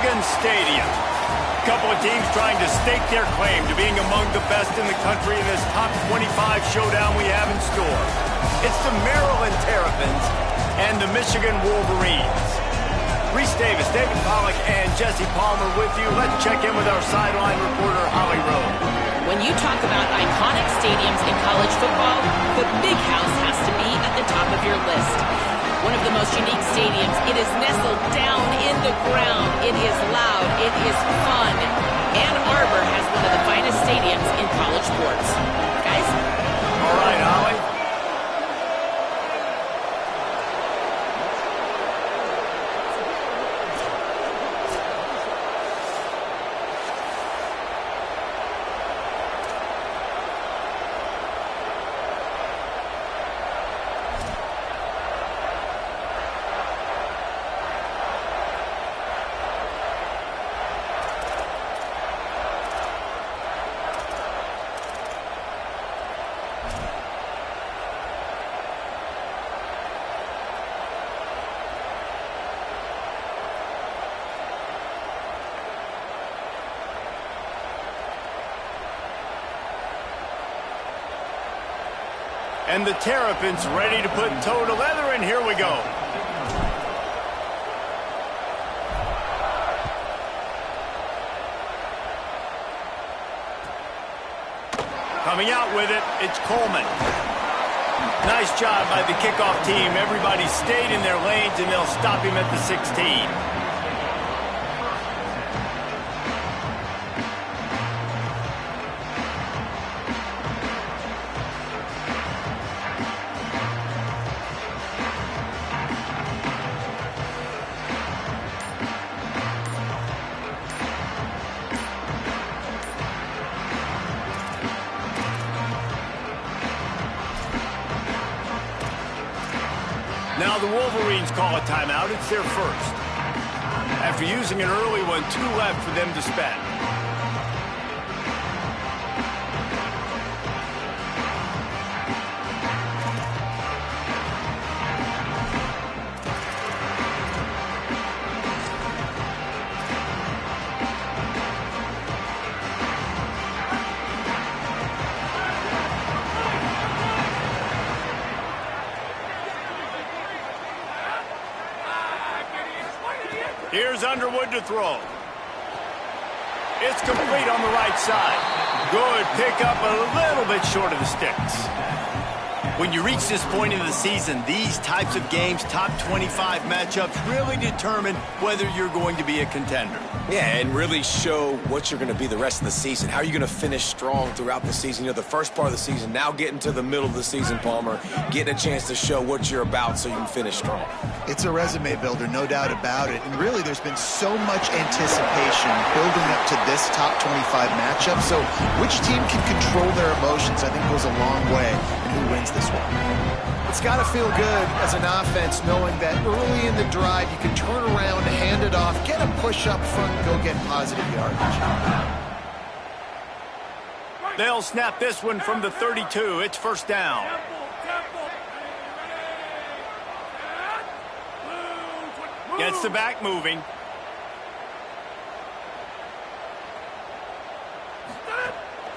Michigan Stadium. A couple of teams trying to stake their claim to being among the best in the country in this top 25 showdown we have in store. It's the Maryland Terrapins and the Michigan Wolverines. Reese Davis, David Pollack, and Jesse Palmer with you. Let's check in with our sideline reporter, Holly Rowe. When you talk about iconic stadiums in college football, the Big House has to be at the top of your list. One of the most unique stadiums. It is nestled down in the ground. It is loud. It is fun. Ann Arbor has one of the finest stadiums in college sports. Guys? All right, Holly. And the Terrapins ready to put toe to leather, and here we go. Coming out with it, it's Coleman. Nice job by the kickoff team. Everybody stayed in their lanes, and they'll stop him at the 16. Now the Wolverines call a timeout. It's their first. After using an early one, 2 left for them to spend. Here's Underwood to throw. It's complete on the right side. Good pickup, a little bit short of the sticks. When you reach this point in the season, these types of games, top 25 matchups, really determine whether you're going to be a contender. Yeah, and really show what you're going to be the rest of the season. How are you going to finish strong throughout the season? You know, the first part of the season, now getting to the middle of the season, Palmer, getting a chance to show what you're about so you can finish strong. It's a resume builder, no doubt about it. And really, there's been so much anticipation building up to this top 25 matchup. So which team can control their emotions, I think, goes a long way in who wins this one. It's got to feel good as an offense knowing that early in the drive you can turn around, hand it off, get a push up front, and go get positive yardage. They'll snap this one from the 32. It's first down. Gets the back moving.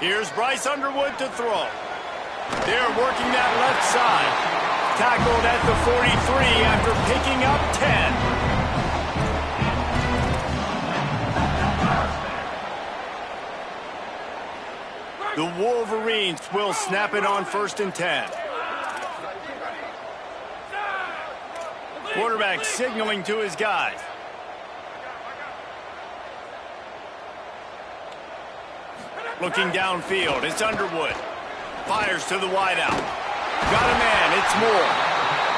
Here's Bryce Underwood to throw. They're working that left side. Tackled at the 43 after picking up 10. The Wolverines will snap it on 1st and 10. Quarterback signaling to his guys. Looking downfield, it's Underwood. Fires to the wideout. Got a man, it's Moore.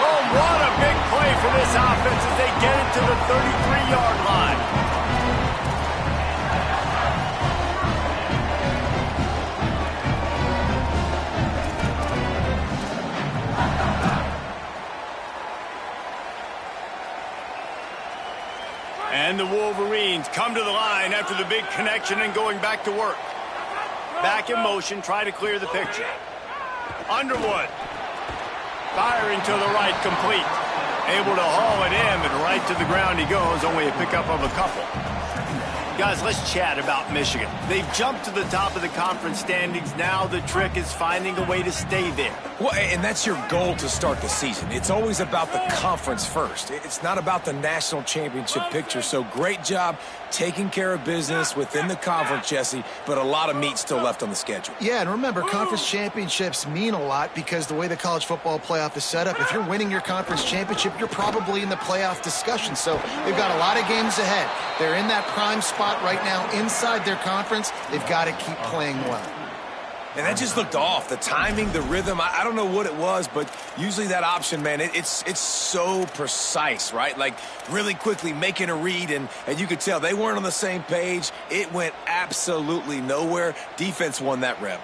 Oh, what a big play for this offense as they get it to the 33-yard line. And the Wolverines come to the line after the big connection and going back to work. Back in motion, try to clear the picture. Underwood. Firing to the right, complete. Able to haul it in, but right to the ground he goes, only a pickup of a couple. Guys, let's chat about Michigan. They've jumped to the top of the conference standings. Now the trick is finding a way to stay there. Well, and that's your goal to start the season. It's always about the conference first. It's not about the national championship picture. So great job taking care of business within the conference, Jesse, but a lot of meat still left on the schedule. Yeah, and remember, conference championships mean a lot because the way the college football playoff is set up, if you're winning your conference championship, you're probably in the playoff discussion. So they've got a lot of games ahead. They're in that prime spot right now inside their conference. They've got to keep playing well. And that just looked off. The timing, the rhythm, I don't know what it was, but usually that option, man, it's so precise, right? Like really quickly making a read, and you could tell they weren't on the same page. It went absolutely nowhere. Defense won that rep.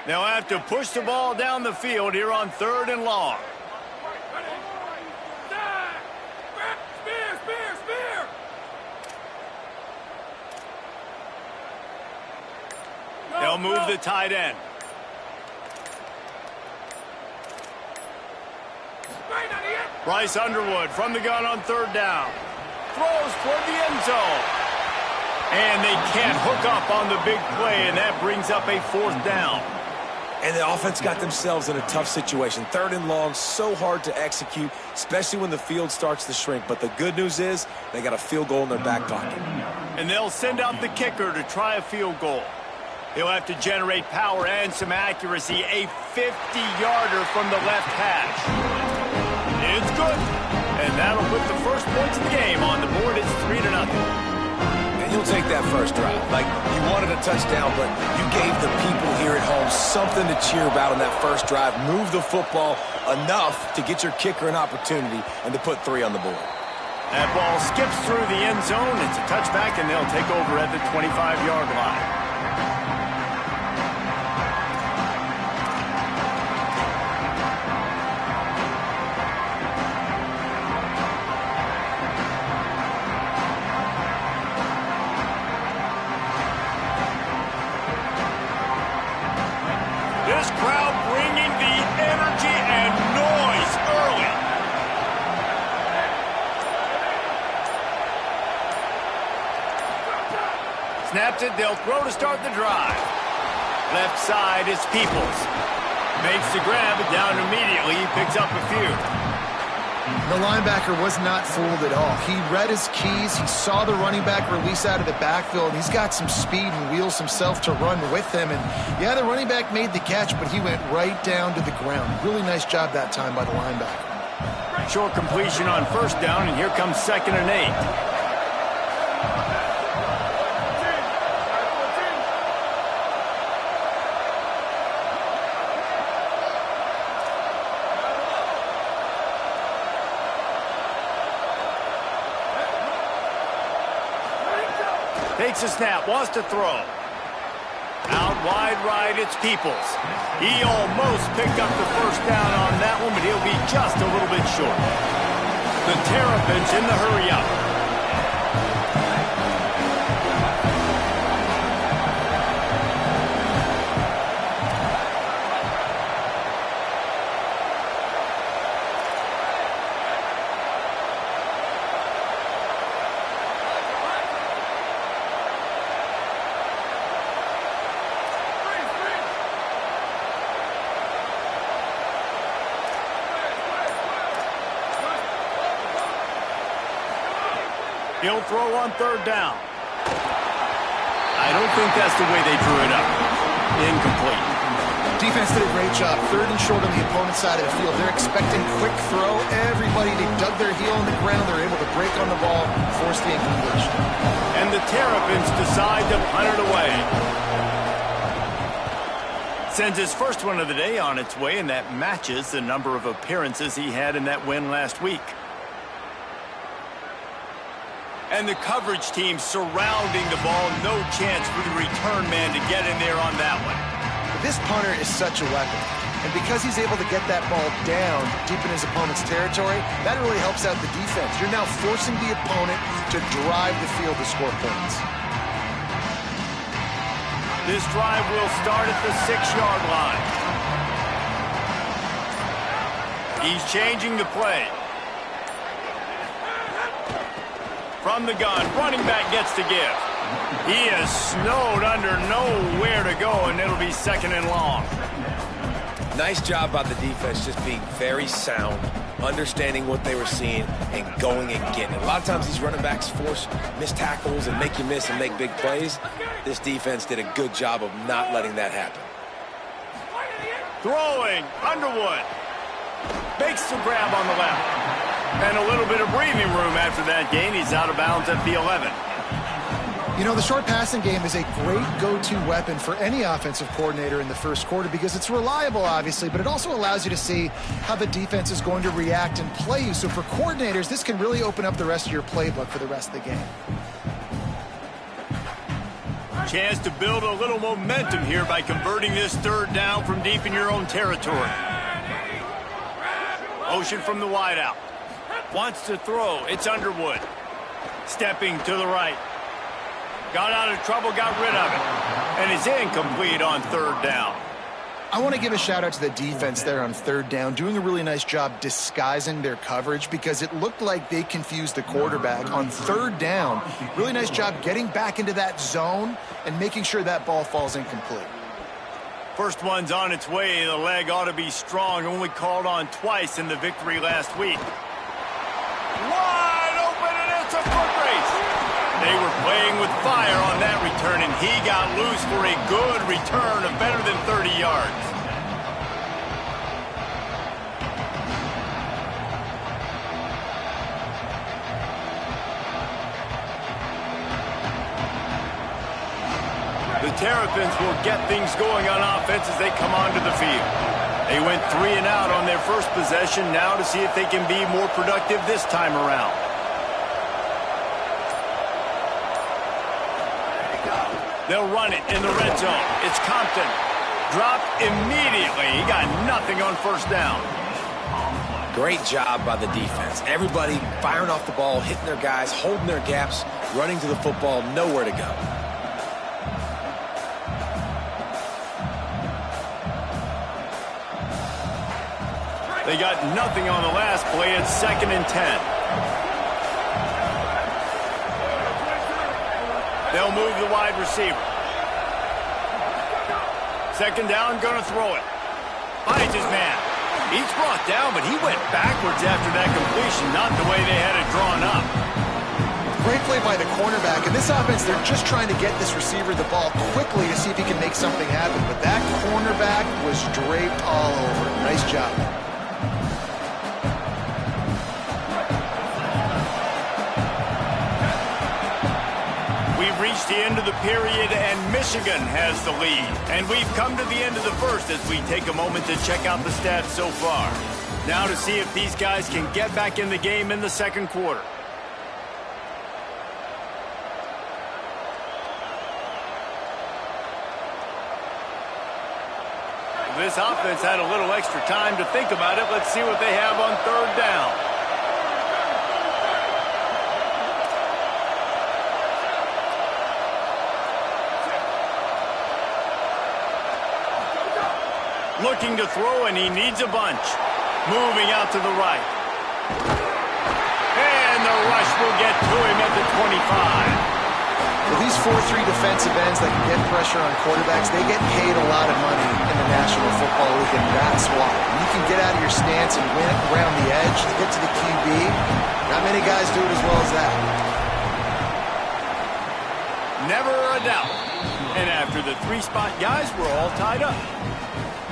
They'll have to push the ball down the field here on 3rd and long. They'll move the tight end. Bryce Underwood from the gun on 3rd down. Throws toward the end zone. And they can't hook up on the big play, and that brings up a 4th down. And the offense got themselves in a tough situation. 3rd and long, so hard to execute, especially when the field starts to shrink. But the good news is they got a field goal in their back pocket. And they'll send out the kicker to try a field goal. He'll have to generate power and some accuracy. A 50-yarder from the left hash. It's good. And that'll put the first points of the game on the board. It's 3-0. You'll take that first drive. Like, you wanted a touchdown, but you gave the people here at home something to cheer about on that first drive. Move the football enough to get your kicker an opportunity and to put 3 on the board. That ball skips through the end zone. It's a touchback, and they'll take over at the 25-yard line. This crowd bringing the energy and noise early. Snaps it, they'll throw to start the drive. Left side is Peoples. Makes the grab, down immediately, he picks up a few. The linebacker was not fooled at all. He read his keys. He saw the running back release out of the backfield. He's got some speed and wheels himself to run with him. And, yeah, the running back made the catch, but he went right down to the ground. Really nice job that time by the linebacker. Short completion on 1st down, and here comes 2nd and 8. Takes a snap, wants to throw. Out wide right, it's Peoples. He almost picked up the 1st down on that one, but he'll be just a little bit short. The Terrapins in the hurry-up. He'll throw on 3rd down. I don't think that's the way they drew it up. Incomplete. Defense did a great job. 3rd and short on the opponent's side of the field. They're expecting quick throw. Everybody, they dug their heel in the ground. They're able to break on the ball, force the incompletion. And the Terrapins decide to punt it away. Sends his first one of the day on its way, and that matches the number of appearances he had in that win last week. And the coverage team surrounding the ball. No chance for the return man to get in there on that one. This punter is such a weapon. And because he's able to get that ball down deep in his opponent's territory, that really helps out the defense. You're now forcing the opponent to drive the field to score points. This drive will start at the 6-yard line. He's changing the play. From the gun, running back gets to give. He is snowed under, nowhere to go, and it'll be 2nd and long. Nice job by the defense, just being very sound, understanding what they were seeing, and going and getting it. A lot of times these running backs force missed tackles and make you miss and make big plays. This defense did a good job of not letting that happen. Throwing, Underwood. Makes the grab on the left. And a little bit of breathing room after that gain. He's out of bounds at the 11. You know, the short passing game is a great go-to weapon for any offensive coordinator in the first quarter because it's reliable, obviously, but it also allows you to see how the defense is going to react and play you. So for coordinators, this can really open up the rest of your playbook for the rest of the game. Chance to build a little momentum here by converting this 3rd down from deep in your own territory. Motion from the wideout. Wants to throw. It's Underwood. Stepping to the right. Got out of trouble, got rid of it. And is incomplete on 3rd down. I want to give a shout out to the defense there on 3rd down, doing a really nice job disguising their coverage because it looked like they confused the quarterback on 3rd down. Really nice job getting back into that zone and making sure that ball falls incomplete. First one's on its way. The leg ought to be strong. Only called on twice in the victory last week. Wide open, and it's a foot race. They were playing with fire on that return, and he got loose for a good return of better than 30 yards. The Terrapins will get things going on offense as they come onto the field. They went 3 and out on their first possession, now to see if they can be more productive this time around. They'll run it in the red zone. It's Compton. Dropped immediately. He got nothing on 1st down. Great job by the defense. Everybody firing off the ball, hitting their guys, holding their gaps, running to the football, nowhere to go. They got nothing on the last play. It's 2nd and 10. They'll move the wide receiver. 2nd down, gonna throw it. Finds his man. He's brought down, but he went backwards after that completion, not the way they had it drawn up. Great play by the cornerback. In this offense, they're just trying to get this receiver the ball quickly to see if he can make something happen. But that cornerback was draped all over. Nice job. We've reached the end of the period, and Michigan has the lead. And we've come to the end of the first as we take a moment to check out the stats so far. Now to see if these guys can get back in the game in the 2nd quarter. This offense had a little extra time to think about it. Let's see what they have on 3rd down. Looking to throw, and he needs a bunch. Moving out to the right. And the rush will get to him at the 25. Well, these 4-3 defensive ends that can get pressure on quarterbacks, they get paid a lot of money in the National Football League, and that's why. You can get out of your stance and win around the edge to get to the QB. Not many guys do it as well as that. Never a doubt. And after the 3-spot guys, we're all tied up.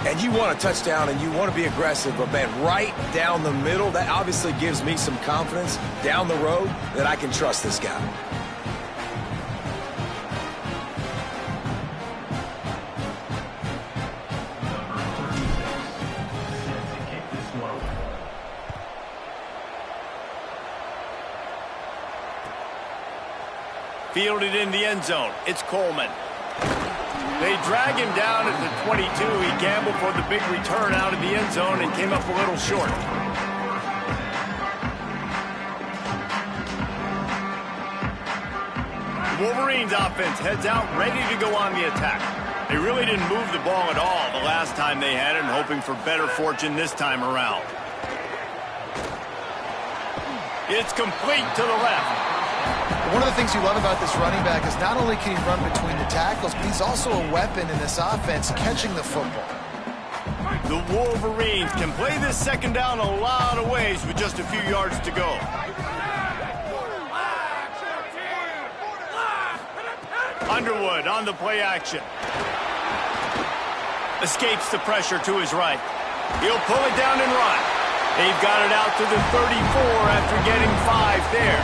And you want a touchdown and you want to be aggressive, but man, right down the middle, that obviously gives me some confidence down the road that I can trust this guy. Fielded in the end zone. It's Coleman. They drag him down at the 22. He gambled for the big return out of the end zone and came up a little short. Wolverines offense heads out ready to go on the attack. They really didn't move the ball at all the last time they had it, and hoping for better fortune this time around. It's complete to the left. One of the things you love about this running back is not only can he run between the tackles, but he's also a weapon in this offense catching the football. The Wolverines can play this second down a lot of ways with just a few yards to go. Underwood on the play action. Escapes the pressure to his right. He'll pull it down and run. They've got it out to the 34 after getting 5 there.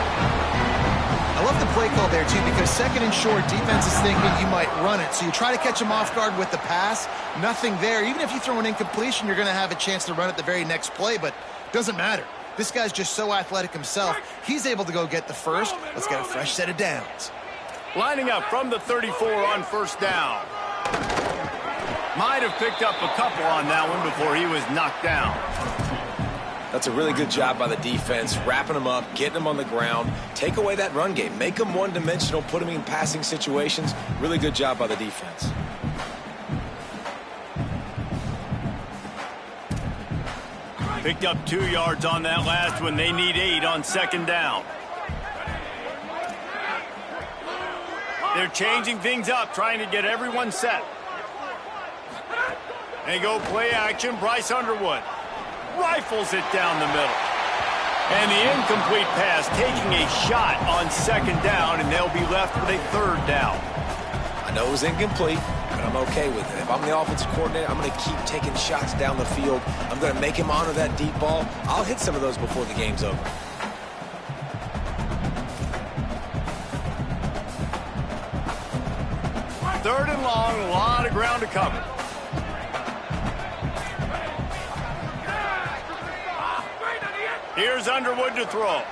I love the play call there, too, because second and short, defense is thinking you might run it. So you try to catch him off guard with the pass. Nothing there. Even if you throw an incompletion, you're going to have a chance to run it the very next play, but it doesn't matter. This guy's just so athletic himself. He's able to go get the first. Let's get a fresh set of downs. Lining up from the 34 on first down. Might have picked up a couple on that one before he was knocked down. That's a really good job by the defense, wrapping them up, getting them on the ground. Take away that run game. Make them one-dimensional, put them in passing situations. Really good job by the defense. Picked up 2 yards on that last one. They need 8 on second down. They're changing things up, trying to get everyone set. They go play action. Bryce Underwood rifles it down the middle. And the incomplete pass taking a shot on second down, and they'll be left with a third down. I know it was incomplete, but I'm okay with it. If I'm the offensive coordinator, I'm going to keep taking shots down the field. I'm going to make him honor that deep ball. I'll hit some of those before the game's over. Third and long, a lot of ground to cover. Here's Underwood to throw.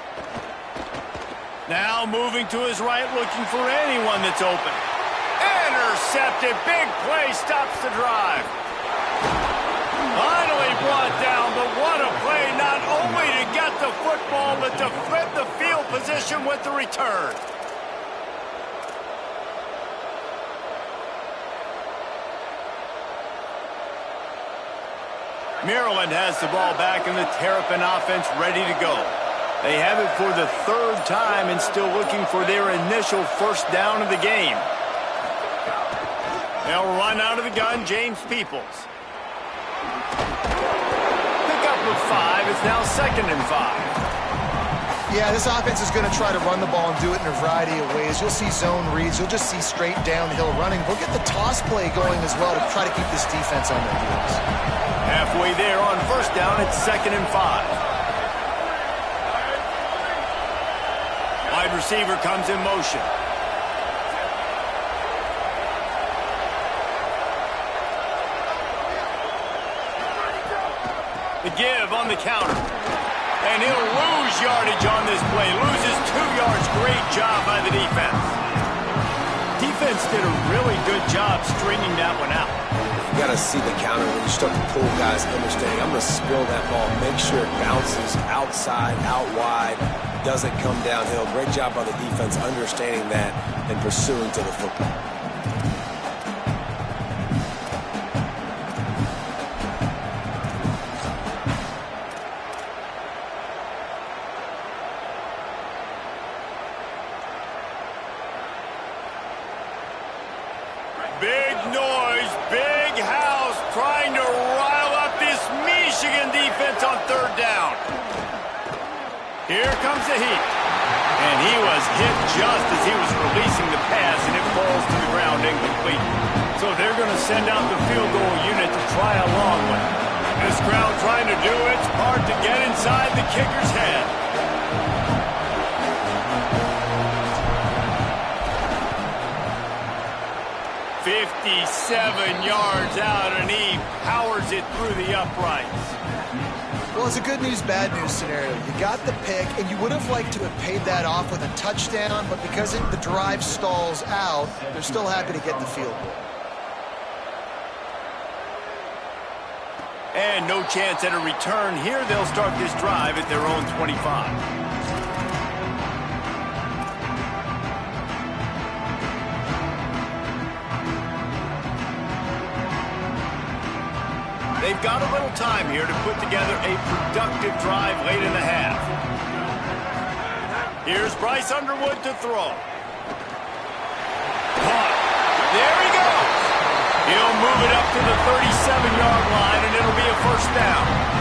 Now moving to his right, looking for anyone that's open. Intercepted. Big play stops the drive. Finally brought down, but what a play, not only to get the football, but to flip the field position with the return. Maryland has the ball back, and the Terrapin offense ready to go. They have it for the third time and still looking for their initial first down of the game. They'll run out of the gun, James Peoples. Pick up with 5. It's now second and 5. Yeah, this offense is going to try to run the ball and do it in a variety of ways. You'll see zone reads. You'll just see straight downhill running. We'll get the toss play going as well to try to keep this defense on their heels. Halfway there on first down, it's second and 5. Wide receiver comes in motion. The give on the counter. And he'll lose yardage on this play. Loses 2 yards. Great job by the defense. Defense did a really good job stringing that one out. You got to see the counter when you start to pull guys understanding. I'm going to spill that ball. Make sure it bounces outside, out wide, doesn't come downhill. Great job by the defense understanding that and pursuing to the football. Big noise, big house, trying to rile up this Michigan defense on third down. Here comes the heat. And he was hit just as he was releasing the pass, and it falls to the ground incomplete. So they're going to send out the field goal unit to try a long one. This crowd trying to do its part to get inside the kicker's head. "57 yards out, and he powers it through the uprights." Well, it's a good news, bad news scenario. You got the pick, and you would have liked to have paid that off with a touchdown, but because the drive stalls out, they're still happy to get the field goal. And no chance at a return here. They'll start this drive at their own 25. They've got a little time here to put together a productive drive late in the half. Here's Bryce Underwood to throw. Caught. There he goes. He'll move it up to the 37-yard line, and it'll be a first down.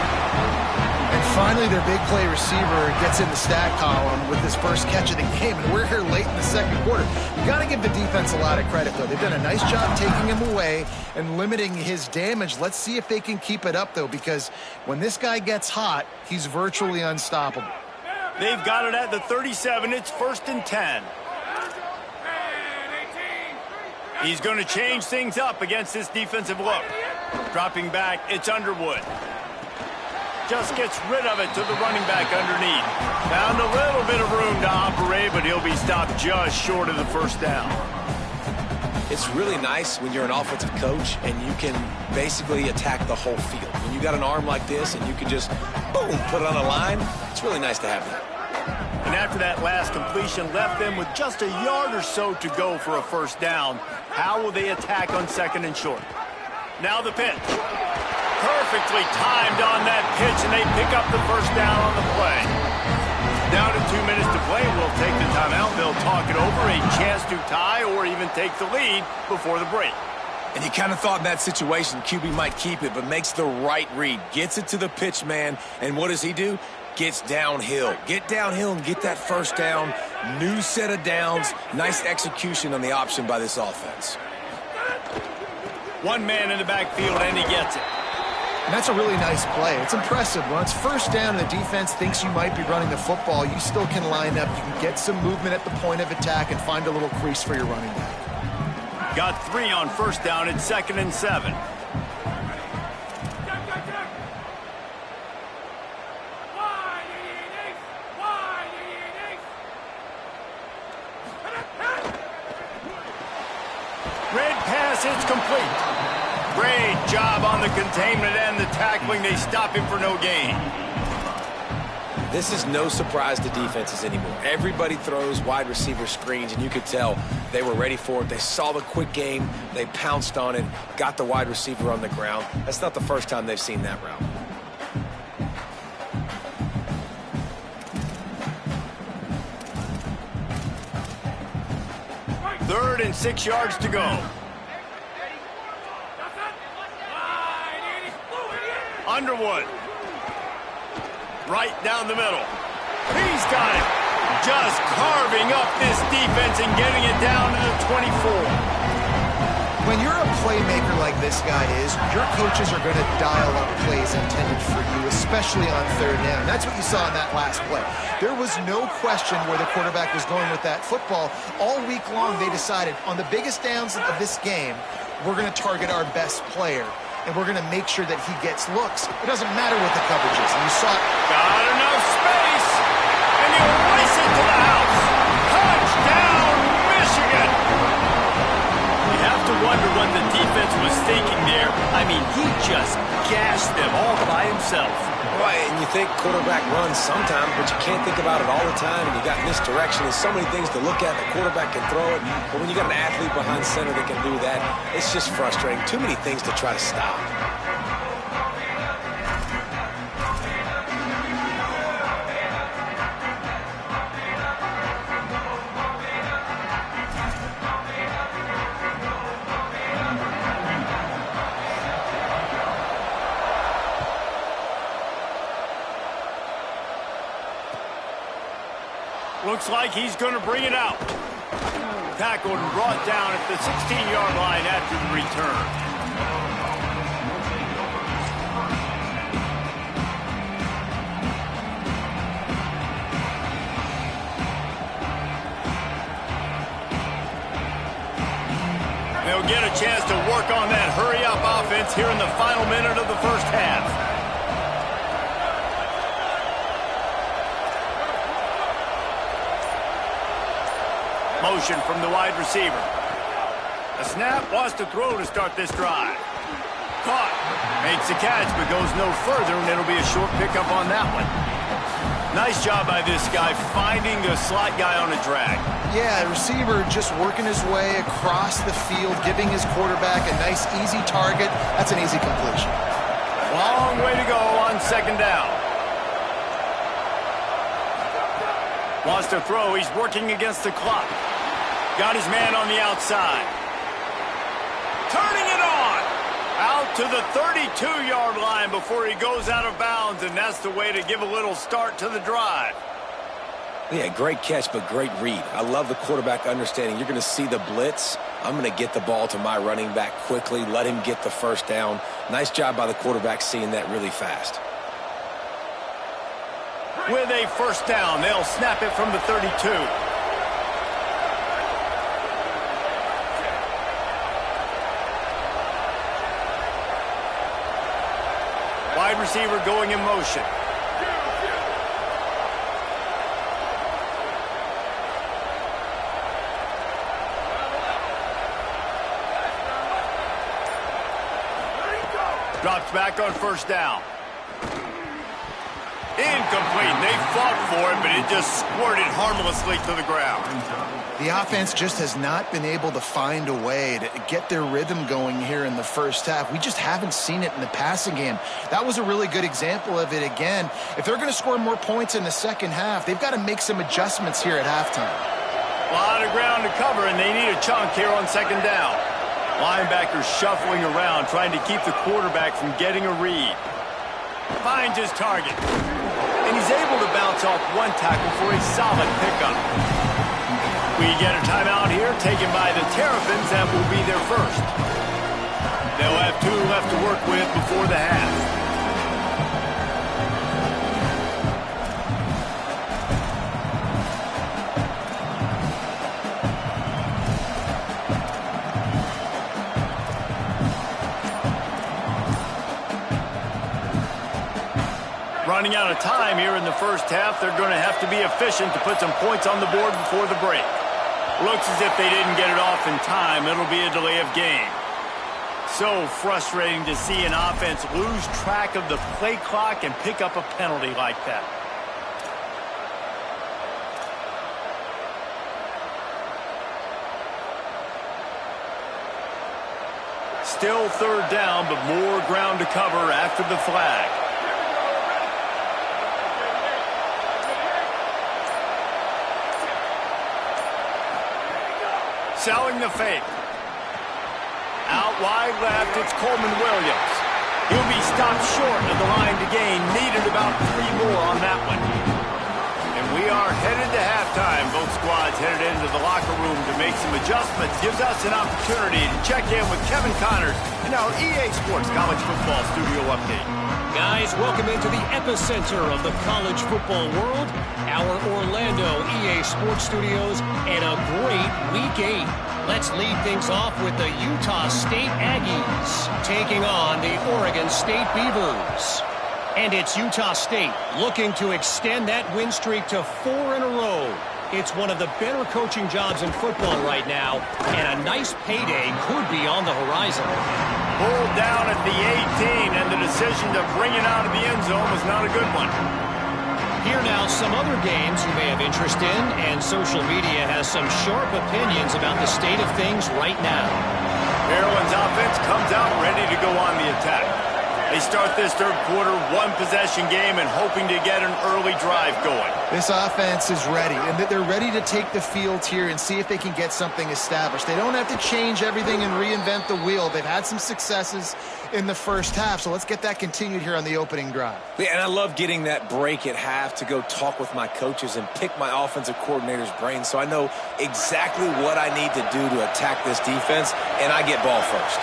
And finally, their big play receiver gets in the stat column with his first catch of the game, and we're here late in the second quarter. You got to give the defense a lot of credit, though. They've done a nice job taking him away and limiting his damage. Let's see if they can keep it up, though, because when this guy gets hot, he's virtually unstoppable. They've got it at the 37. It's 1st and 10. He's going to change things up against this defensive look. Dropping back, it's Underwood. Just gets rid of it to the running back underneath. Found a little bit of room to operate, but he'll be stopped just short of the first down. It's really nice when you're an offensive coach and you can basically attack the whole field. When you got an arm like this and you can just, boom, put it on a line, it's really nice to have that. And after that last completion left them with just a yard or so to go for a first down. How will they attack on 2nd and short? Now the pitch. Perfectly timed on that pitch, and they pick up the first down on the play. Down to 2 minutes to play. We'll take the timeout. They'll talk it over. A chance to tie or even take the lead before the break. And you kind of thought in that situation QB might keep it, but makes the right read. Gets it to the pitch man, and what does he do? Gets downhill. Get downhill and get that first down. New set of downs. Nice execution on the option by this offense. One man in the backfield, and he gets it. And that's a really nice play. It's impressive. When it's first down and the defense thinks you might be running the football, you still can line up. You can get some movement at the point of attack and find a little crease for your running back. Got 3 on first down. It's 2nd and 7. Red pass, it's complete. Great job on the containment and the tackling. They stop him for no gain. This is no surprise to defenses anymore. Everybody throws wide receiver screens, and you could tell they were ready for it. They saw the quick game. They pounced on it, got the wide receiver on the ground. That's not the first time they've seen that route. Third and 6 yards to go. Underwood. Right down the middle. He's got it. Just carving up this defense and getting it down to the 24. When you're a playmaker like this guy is, your coaches are going to dial up plays intended for you, especially on 3rd down. That's what you saw in that last play. There was no question where the quarterback was going with that football. All week long, they decided on the biggest downs of this game, we're going to target our best player, and we're going to make sure that he gets looks. It doesn't matter what the coverage is. And you saw it. Got enough space, and he'll race it to the house. Touchdown, Michigan! You have to wonder what the defense was thinking there. I mean, he just gashed them all by himself. Right, and you think quarterback runs sometimes, but you can't think about it all the time, and you got misdirection. There's so many things to look at. The quarterback can throw it, but when you got an athlete behind center that can do that, it's just frustrating. Too many things to try to stop. Looks like he's going to bring it out. Tackled and brought down at the 16-yard line after the return. They'll get a chance to work on that hurry-up offense here in the final minute of the first half. Motion from the wide receiver. A snap, wants to throw to start this drive. Caught. Makes the catch, but goes no further, and it'll be a short pickup on that one. Nice job by this guy finding the slot guy on a drag. Yeah, receiver just working his way across the field, giving his quarterback a nice, easy target. That's an easy completion. way to go on second down. Wants to throw. He's working against the clock. Got his man on the outside. Turning it on. Out to the 32-yard line before he goes out of bounds, and that's the way to give a little start to the drive. Yeah, great catch, but great read. I love the quarterback understanding. You're going to see the blitz. I'm going to get the ball to my running back quickly, let him get the first down. Nice job by the quarterback seeing that really fast. With a first down, they'll snap it from the 32. Wide receiver going in motion. Drops back on first down. Incomplete. They fought for it, but it just squirted harmlessly to the ground. The offense just has not been able to find a way to get their rhythm going here in the first half. We just haven't seen it in the passing game. That was a really good example of it again. If they're going to score more points in the second half, they've got to make some adjustments here at halftime. A lot of ground to cover, and they need a chunk here on second down. Linebackers shuffling around, trying to keep the quarterback from getting a read. Finds his target. And he's able to bounce off one tackle for a solid pickup. We get a timeout here taken by the Terrapins. That will be their first. They'll have 2 left to work with before the half. Running out of time here in the first half. They're going to have to be efficient to put some points on the board before the break. Looks as if they didn't get it off in time. It'll be a delay of game. So frustrating to see an offense lose track of the play clock and pick up a penalty like that. Still third down, but more ground to cover after the flag. Selling the fake. Out wide left, it's Coleman Williams. He'll be stopped short of the line to gain. Needed about 3 more on that one. And we are headed to halftime. Both squads headed into the locker room to make some adjustments. Gives us an opportunity to check in with Kevin Connors in our EA Sports College Football Studio Update. Guys, welcome into the epicenter of the college football world, our Orlando EA Sports Studios, and a great Week 8. Let's lead things off with the Utah State Aggies taking on the Oregon State Beavers. And it's Utah State looking to extend that win streak to 4 in a row. It's one of the better coaching jobs in football right now, and a nice payday could be on the horizon. Pulled down at the 18, and the decision to bring it out of the end zone was not a good one. Here now, some other games you may have interest in, and social media has some sharp opinions about the state of things right now. Maryland's offense comes out ready to go on the attack. They start this third quarter one-possession game and hoping to get an early drive going. This offense is ready, and they're ready to take the field here and see if they can get something established. They don't have to change everything and reinvent the wheel. They've had some successes in the first half, so let's get that continued here on the opening drive. Yeah, and I love getting that break at half to go talk with my coaches and pick my offensive coordinator's brain so I know exactly what I need to do to attack this defense, and I get ball first.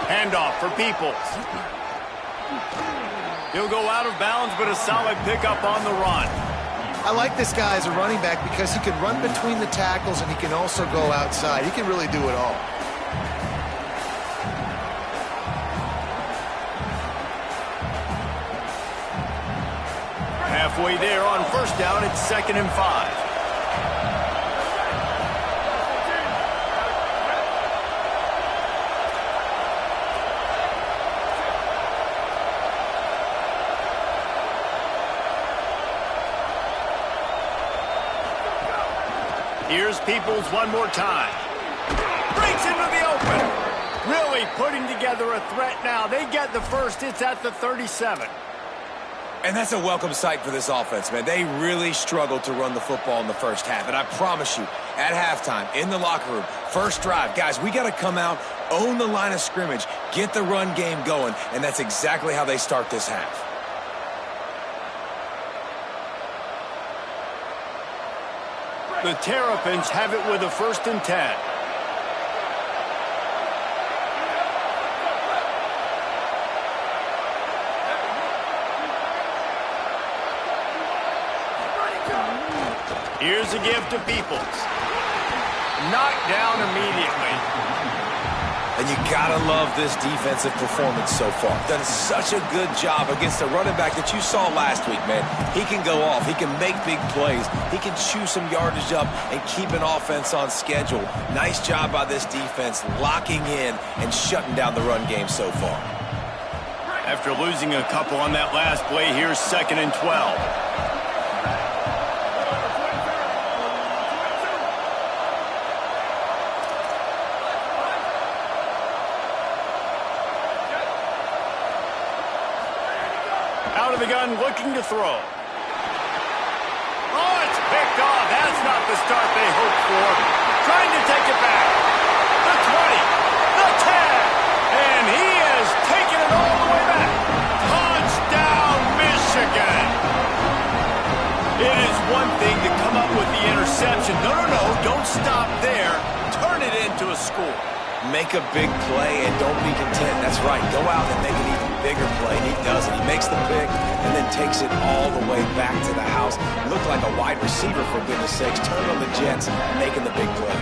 Handoff for Peoples. He'll go out of bounds, but a solid pickup on the run. I like this guy as a running back because he can run between the tackles and he can also go outside. He can really do it all. Halfway there on first down, it's 2nd and 5. Here's Here's Peoples one more time. Breaks into the open. Really putting together a threat now. They get the first. It's at the 37. And that's a welcome sight for this offense, man. They really struggled to run the football in the first half. And I promise you, at halftime, in the locker room, first drive, guys, we got to come out, own the line of scrimmage, get the run game going, and that's exactly how they start this half. The Terrapins have it with a 1st and 10. Here's a give to Peoples. Knocked down immediately. And you gotta love this defensive performance so far. Done such a good job against the running back that you saw last week, man. He can go off. He can make big plays. He can chew some yardage up and keep an offense on schedule. Nice job by this defense locking in and shutting down the run game so far. After losing a couple on that last play, here's 2nd and 12. Out of the gun, looking to throw. Oh, it's picked off. That's not the start they hoped for. Trying to take it back. The 20, the 10, and he has taken it all the way back. Touchdown, Michigan. It is one thing to come up with the interception. No, don't stop there. Turn it into a score. Make a big play and don't be content. That's right. Go out and make an even bigger play. And he does it. He makes the pick and then takes it all the way back to the house. Looked like a wide receiver, for goodness sakes. Turned on the Jets, making the big play.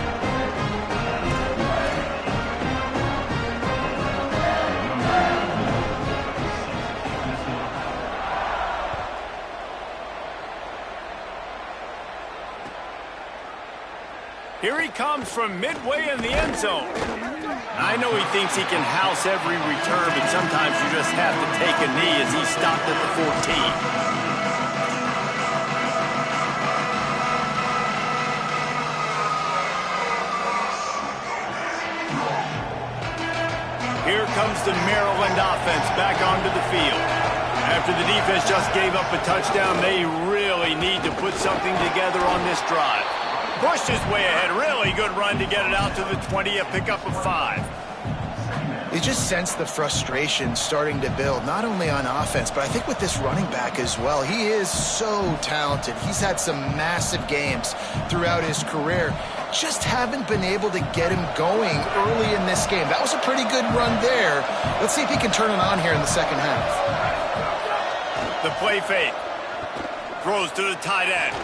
Here he comes from midway in the end zone. I know he thinks he can house every return, but sometimes you just have to take a knee as he stopped at the 14. Here comes the Maryland offense back onto the field. After the defense just gave up a touchdown, they really need to put something together on this drive. Pushed his way ahead. Really good run to get it out to the 20, a pickup of 5. You just sense the frustration starting to build, not only on offense, but I think with this running back as well. He is so talented. He's had some massive games throughout his career. Just haven't been able to get him going early in this game. That was a pretty good run there. Let's see if he can turn it on here in the second half. The play fake. Throws to the tight end.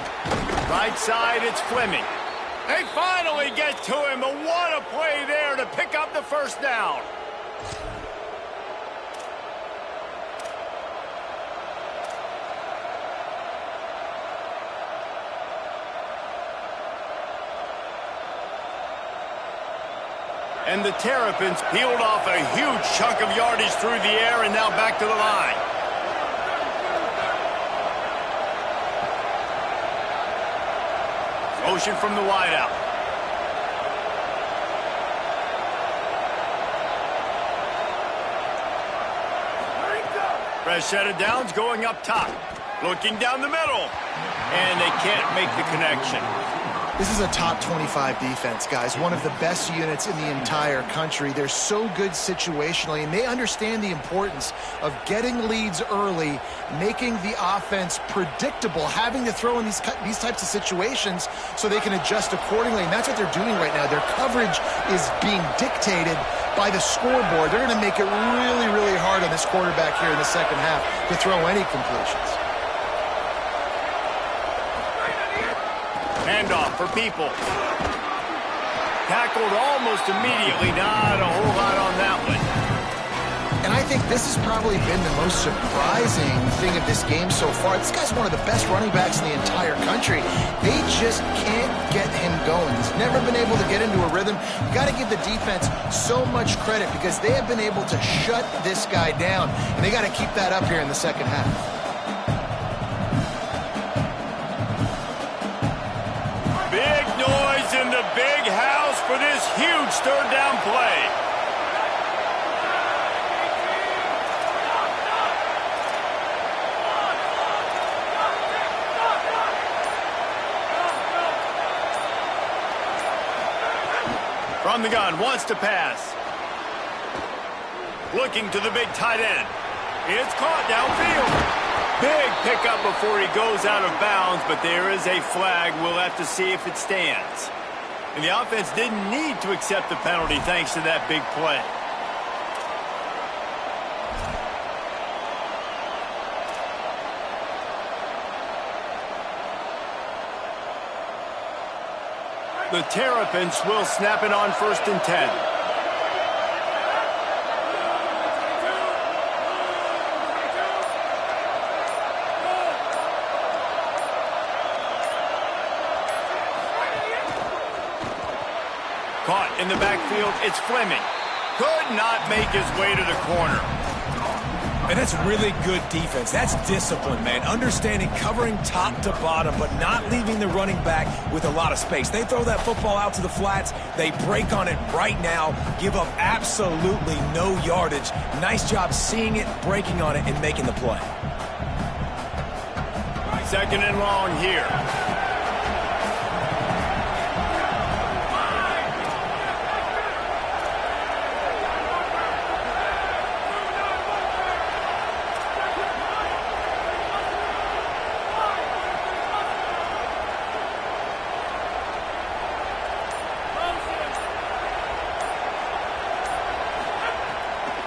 Right side, it's Fleming. They finally get to him, but what a play there to pick up the 1st down. And the Terrapins peeled off a huge chunk of yardage through the air and now back to the line. Motion from the wideout. Fresh set of downs going up top. Looking down the middle. And they can't make the connection. This is a top 25 defense, guys. One of the best units in the entire country. They're so good situationally, and they understand the importance of getting leads early, making the offense predictable, having to throw in these types of situations so they can adjust accordingly. And that's what they're doing right now. Their coverage is being dictated by the scoreboard. They're going to make it really, really hard on this quarterback here in the second half to throw any completions. Handoff for Peoples. Tackled almost immediately. Not a whole lot on that one. And I think this has probably been the most surprising thing of this game so far. This guy's one of the best running backs in the entire country. They just can't get him going. He's never been able to get into a rhythm. You got to give the defense so much credit because they have been able to shut this guy down. And they got to keep that up here in the second half. Big noise in huge third down play. From the gun, wants to pass. Looking to the big tight end. It's caught downfield. Big pickup before he goes out of bounds, but there is a flag. We'll have to see if it stands. And the offense didn't need to accept the penalty thanks to that big play. The Terrapins will snap it on 1st and 10. Caught in the backfield, it's Fleming. Could not make his way to the corner. And that's really good defense. That's discipline, man. Understanding covering top to bottom, but not leaving the running back with a lot of space. They throw that football out to the flats. They break on it right now, give up absolutely no yardage. Nice job seeing it, breaking on it, and making the play. 2nd and long here.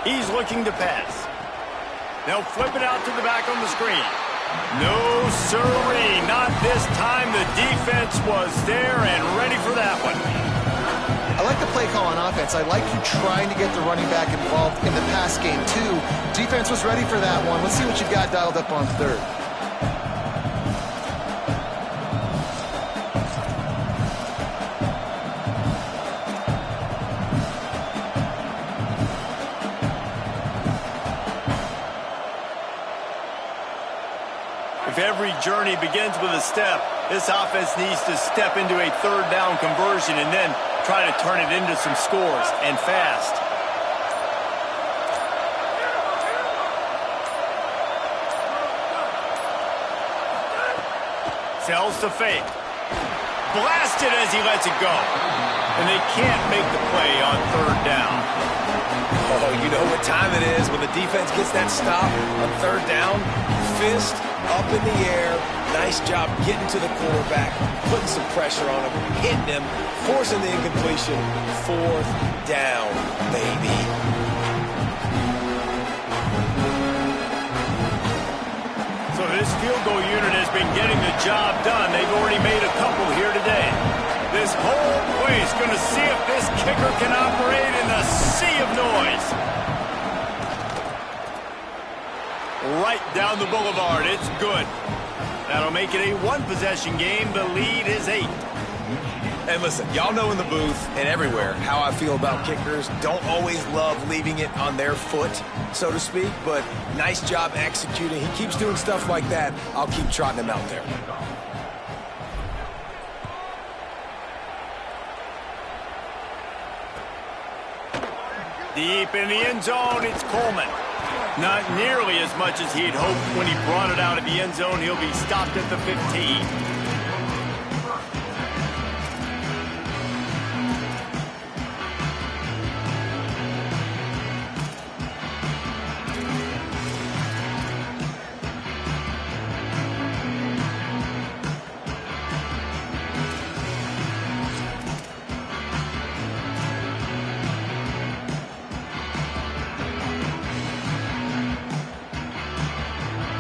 He's looking to pass. They'll flip it out to the back on the screen. No, sirree, not this time. The defense was there and ready for that one. I like the play call on offense. I like you trying to get the running back involved in the pass game, too. Defense was ready for that one. Let's see what you've got dialed up on 3rd. If every journey begins with a step, this offense needs to step into a 3rd down conversion and then try to turn it into some scores, and fast. Sells to fake. Blasted as he lets it go. And they can't make the play on 3rd down. Oh, you know what time it is when the defense gets that stop on 3rd down. Fist up in the air. Nice job getting to the quarterback, putting some pressure on him, hitting him, forcing the incompletion. 4th down, baby. So this field goal unit has been getting the job done. They've already made a couple here today. This whole place going to see if this kicker can operate in the sea of noise. Right down the boulevard. It's good. That'll make it a 1-possession game. The lead is 8. And listen, y'all know in the booth and everywhere how I feel about kickers. Don't always love leaving it on their foot, so to speak, but nice job executing. He keeps doing stuff like that. I'll keep trotting him out there. Deep in the end zone, it's Coleman. Not nearly as much as he'd hoped when he brought it out of the end zone. He'll be stopped at the 15.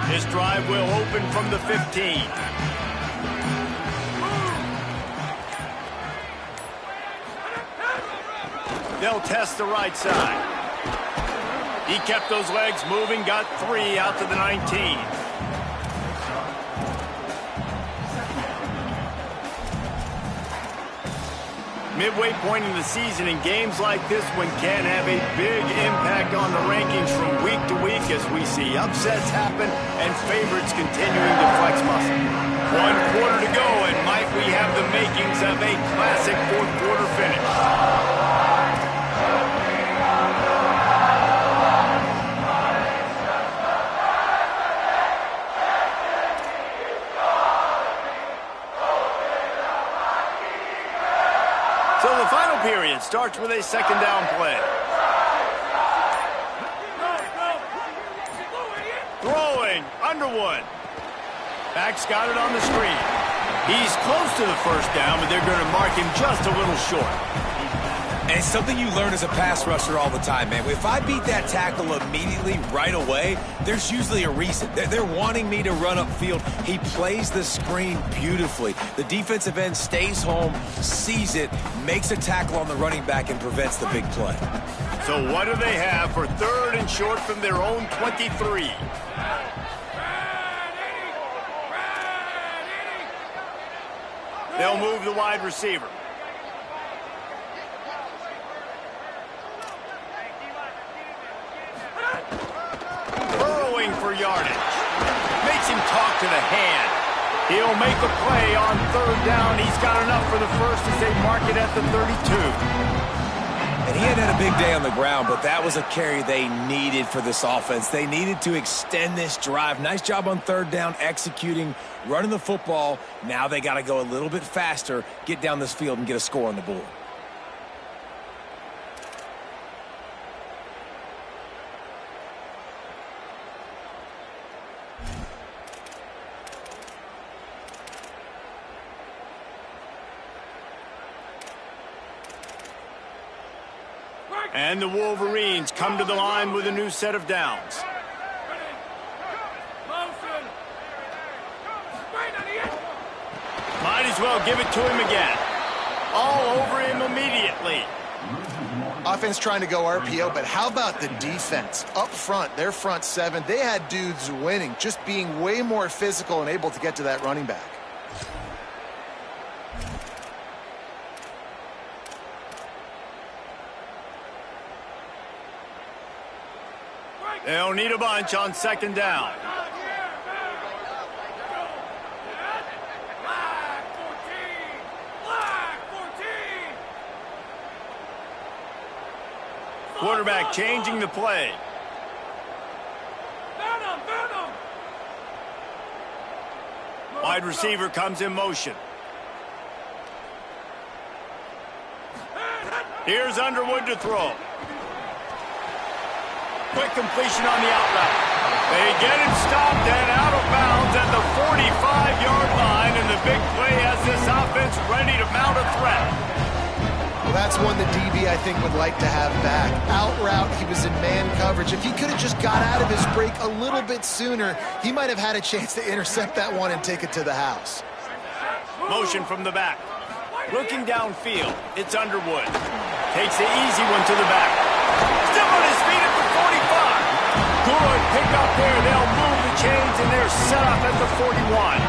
This drive will open from the 15. They'll test the right side. He kept those legs moving, got 3 out to the 19. Midway point in the season, and games like this one can have a big impact on the rankings from week to week as we see upsets happen and favorites continuing to flex muscle. 1 quarter to go, and might we have the makings of a classic 4th quarter finish. starts with a second down play. Throwing, Underwood. Back's got it on the screen. He's close to the first down, but they're going to mark him just a little short. And it's something you learn as a pass rusher all the time, man. If I beat that tackle immediately, right away, there's usually a reason. They're wanting me to run upfield. He plays the screen beautifully. The defensive end stays home, sees it, makes a tackle on the running back, and prevents the big play. So what do they have for third and short from their own 23? They'll move the wide receiver. Burrowing for yardage. Makes him talk to the hand. He'll make a play on third down. He's got enough for the first as they mark it at the 32. And he hadn't had a big day on the ground, but that was a carry they needed for this offense. They needed to extend this drive. Nice job on third down, executing, running the football. Now they got to go a little bit faster, get down this field, and get a score on the board. And the Wolverines come to the line with a new set of downs. Might as well give it to him again. All over him immediately. Offense trying to go RPO, but how about the defense? Up front, their front seven, they had dudes winning, just being way more physical and able to get to that running back. They'll need a bunch on second down. Quarterback changing the play. Wide receiver comes in motion. Here's Underwood to throw. Quick completion on the out route. They get it stopped and out of bounds at the 45-yard line, and the big play has this offense ready to mount a threat. Well, that's one the DB, I think, would like to have back. Out route, he was in man coverage. If he could have just got out of his break a little bit sooner, he might have had a chance to intercept that one and take it to the house. Motion from the back. Looking downfield, it's Underwood. Takes the easy one to the back. Still on his feet at the 45. Good pick up there. They'll move the chains, and they're set up at the 41.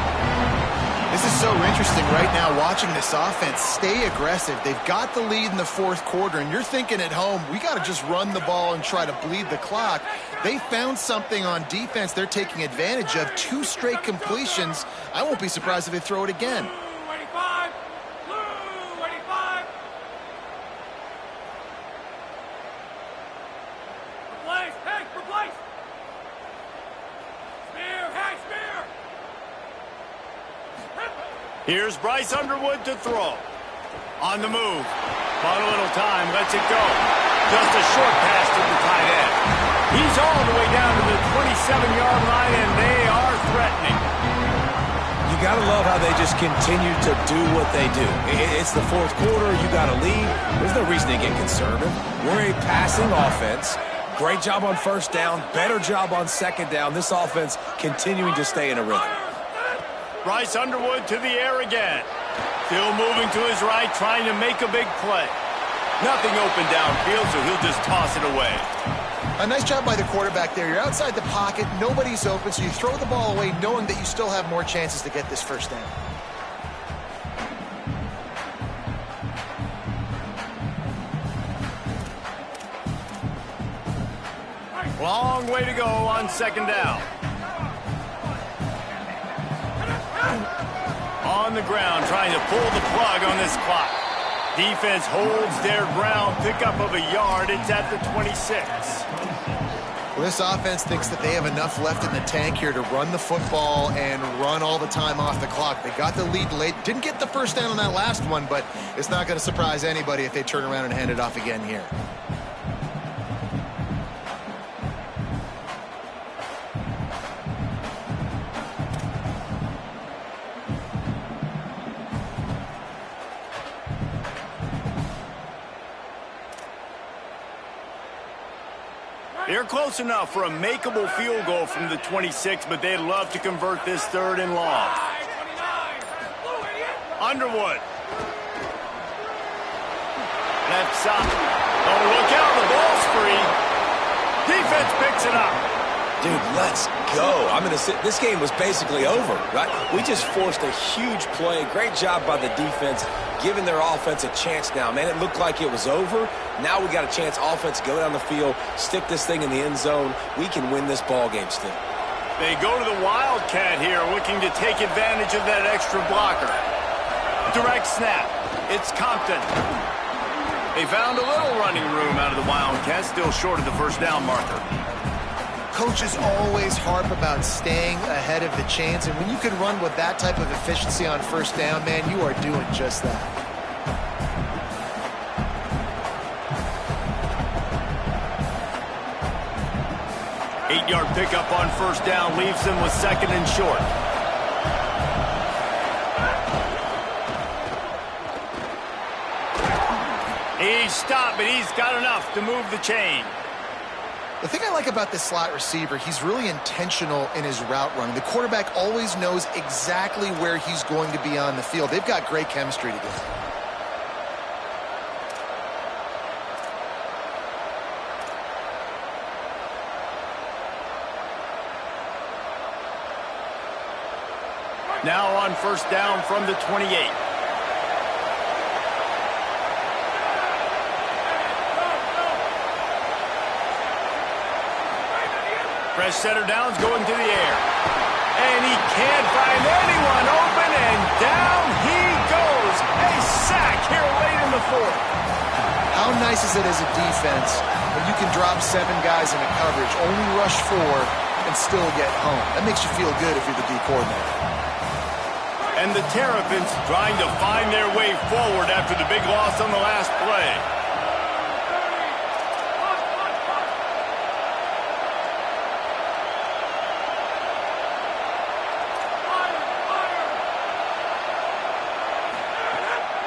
This is so interesting right now, watching this offense stay aggressive. They've got the lead in the fourth quarter, and you're thinking at home, we got to just run the ball and try to bleed the clock. They found something on defense they're taking advantage of. 2 straight completions. I won't be surprised if they throw it again. Here's Bryce Underwood to throw. On the move. Bought a little time, lets it go. Just a short pass to the tight end. He's all the way down to the 27-yard line, and they are threatening. You got to love how they just continue to do what they do. It's the fourth quarter. You got to lead. There's no reason to get conservative. We're a passing offense. Great job on first down. Better job on second down. This offense continuing to stay in a rhythm. Bryce Underwood to the air again. Still moving to his right, trying to make a big play. Nothing open downfield, so he'll just toss it away. A nice job by the quarterback there. You're outside the pocket, nobody's open, so you throw the ball away knowing that you still have more chances to get this first down. Long way to go on second down. On the ground, trying to pull the plug on this clock. Defense holds their ground, pickup of a yard. It's at the 26. Well, this offense thinks that they have enough left in the tank here to run the football and run all the time off the clock. They got the lead late. Didn't get the first down on that last one, but it's not going to surprise anybody if they turn around and hand it off again here. They're close enough for a makeable field goal from the 26, but they'd love to convert this 3rd and long. Underwood. Left side. Oh, look out, the ball's free. Defense picks it up. Dude, let's go. I'm going to sit. This game was basically over, right? We just forced a huge play. Great job by the defense, giving their offense a chance now. Man, it looked like it was over. Now we got a chance. Offense, go down the field, stick this thing in the end zone. We can win this ball game still. They go to the Wildcat here, looking to take advantage of that extra blocker. Direct snap. It's Compton. They found a little running room out of the Wildcats, still short of the first down marker. Coaches always harp about staying ahead of the chains, and when you can run with that type of efficiency on first down, man, you are doing just that. Eight-yard pickup on first down leaves them with 2nd and short. He's stopped, but he's got enough to move the chain. The thing I like about this slot receiver, he's really intentional in his route running. The quarterback always knows exactly where he's going to be on the field. They've got great chemistry together. Now on first down from the 28. Fresh setter down's going to the air. And he can't find anyone open, and down he goes. A sack here late in the 4th. How nice is it as a defense when you can drop 7 guys into coverage, only rush 4, and still get home? That makes you feel good if you're the D coordinator. And the Terrapins trying to find their way forward after the big loss on the last play.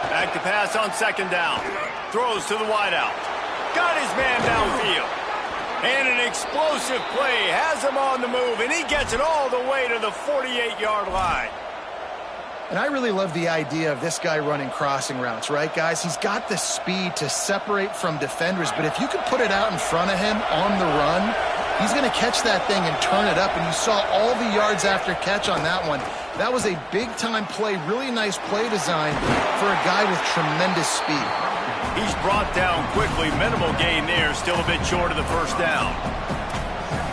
Back to pass on 2nd down. Throws to the wideout. Got his man downfield. And an explosive play has him on the move, and he gets it all the way to the 48-yard line. And I really love the idea of this guy running crossing routes, right, guys? He's got the speed to separate from defenders, but if you can put it out in front of him on the run, he's going to catch that thing and turn it up, and you saw all the yards after catch on that one. That was a big-time play, really nice play design for a guy with tremendous speed. He's brought down quickly. Minimal gain there, still a bit short of the first down.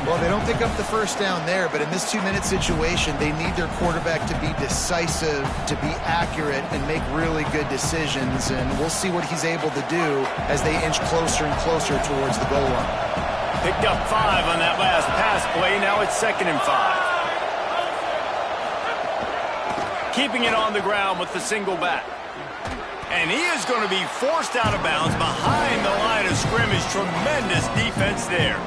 Well, they don't pick up the first down there, but in this 2-minute situation, they need their quarterback to be decisive, to be accurate, and make really good decisions. And we'll see what he's able to do as they inch closer and closer towards the goal line. Picked up 5 on that last pass play. Now it's 2nd and 5. Keeping it on the ground with the single back. And he is going to be forced out of bounds behind the line of scrimmage. Tremendous defense there.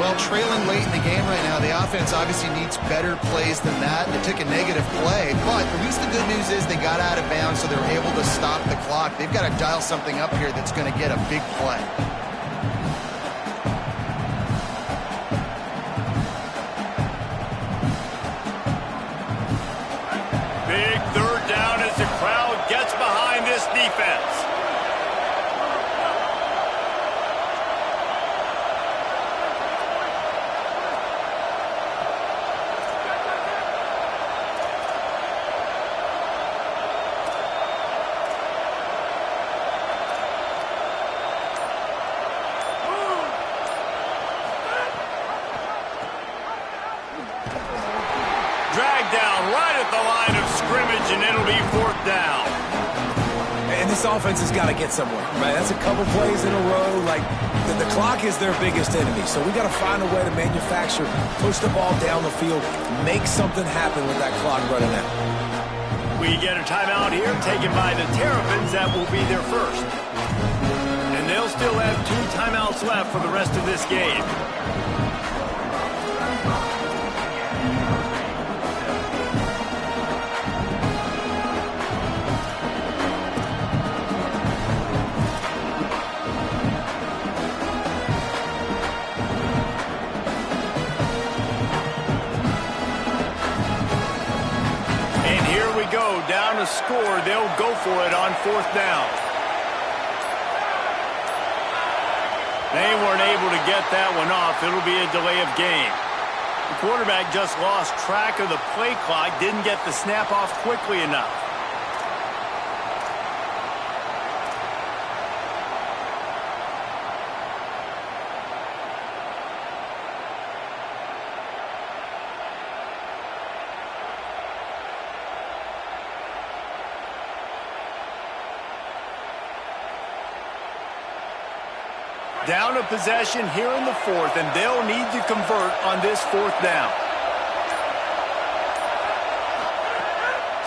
Well, trailing late in the game right now, the offense obviously needs better plays than that. They took a negative play, but at least the good news is they got out of bounds, so they're able to stop the clock. They've got to dial something up here that's going to get a big play. Big 3rd down as the crowd gets behind this defense. this offense has got to get somewhere, right? That's a couple plays in a row. Like, the clock is their biggest enemy. So we got to find a way to manufacture, push the ball down the field, make something happen with that clock running out. We get a timeout here taken by the Terrapins. That will be their first. And they'll still have 2 timeouts left for the rest of this game. Down to score, they'll go for it on 4th down. They weren't able to get that one off. It'll be a delay of game. The quarterback just lost track of the play clock, didn't get the snap off quickly enough. Down a possession here in the 4th, and they'll need to convert on this 4th down.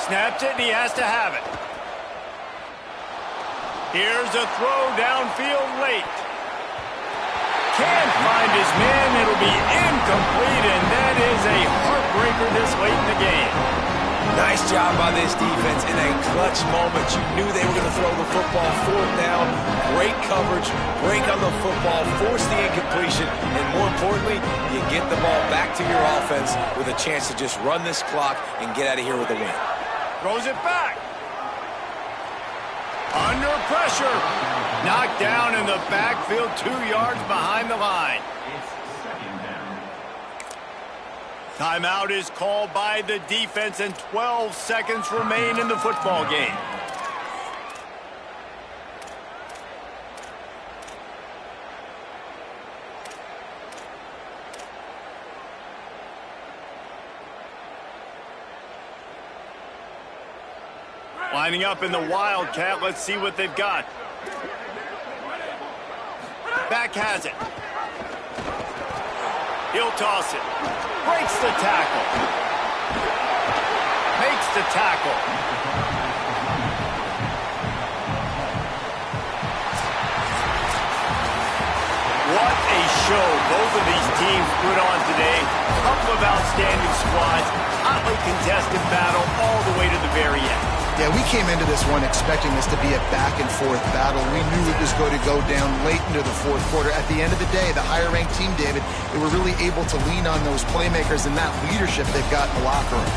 Snaps it, and he has to have it. Here's a throw downfield late. Can't find his man. It'll be incomplete, and that is a heartbreaker this late in the game. Nice job by this defense in a clutch moment. You knew they were going to throw the football. 4th down, great coverage, break on the football, force the incompletion, and more importantly, you get the ball back to your offense with a chance to just run this clock and get out of here with a win. Throws it back. Under pressure. Knocked down in the backfield, 2 yards behind the line. Timeout is called by the defense, and 12 seconds remain in the football game. Lining up in the Wildcat. Let's see what they've got. Back has it. He'll toss it. Breaks the tackle. Makes the tackle. What a show both of these teams put on today. A couple of outstanding squads. Hotly contested battle all the way to the very end. Yeah, we came into this one expecting this to be a back-and-forth battle. We knew it was going to go down late into the 4th quarter. At the end of the day, the higher-ranked team, David, they were really able to lean on those playmakers and that leadership they've got in the locker room.